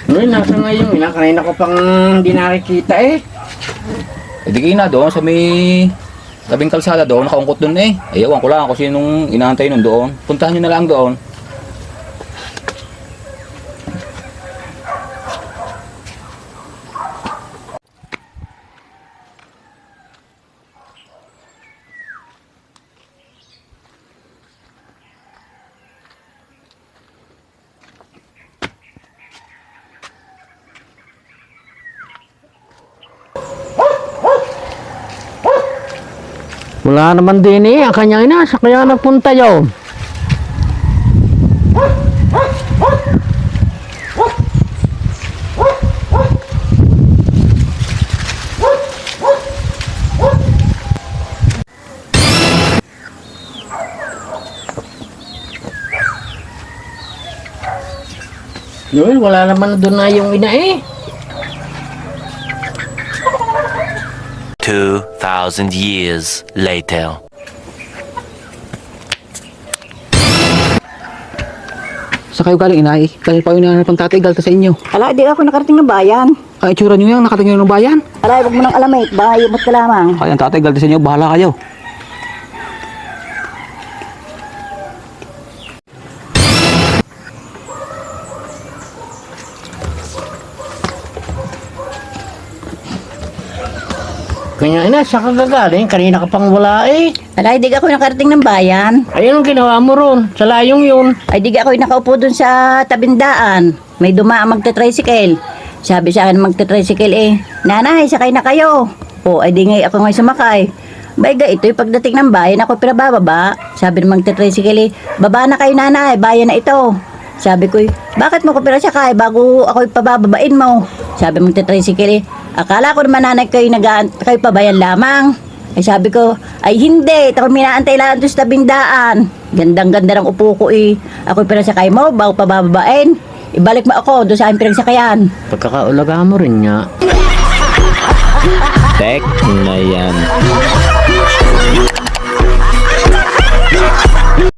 Uy, nasa ngayon, kanina ko pang hindi nakikita eh. E di kayo na doon sa may tabing kalsada doon, nakaungkot doon eh. Ayawan ko lang kung sinong inaantay nun doon. Puntahan nyo na lang doon. Wala naman din eh, ang kanyang ina, sa kaya nagpunta yun. Yun, wala naman doon na yung ina eh. 2,000 years later. Sa kayo galing inay, dahil pa yun na tatay galta sa inyo. Ala, di ako nakarating ng bayan. Ay, itsura nyo yan, nakatingin ng bayan. Ala, huwag mo nang alamay, bahay mo't ka lamang. Kaya ang tatay galta sa inyo, bahala kayo. Kanya ina, saan ka gagaling? Kanina ka pang wala eh. Ala, di ako nakarating ng bayan. Ayun ang ginawa mo ron, sa layong yun. Ay, di ako nakaupo dun sa tabindaan. May dumaan magta-tricycle. Sabi sa akin magta-tricycle eh, nanay, sakay na kayo. O, ay di ngay ako ngay sumakay. Bayga, ito'y pagdating ng bayan, ako pinabababa. Sabi ng magta-tricycle eh, baba na kayo nanay, bayan na ito. Sabi ko, bakit mo ko pinasakay bago ako pabababain mo? Sabi magta-tricycle eh, akala ko naman nanay kayo kayo pabayan lamang. Ay sabi ko, ay hindi, ako minaantay lang doon sa tabindaan. Gandang-ganda ng upo ko eh. Ako pinasakay mo bago pabababain. Ibalik mo ako doon sa aking pinagsakayan. Pagkakaulaga mo rin nga. Tek na yan.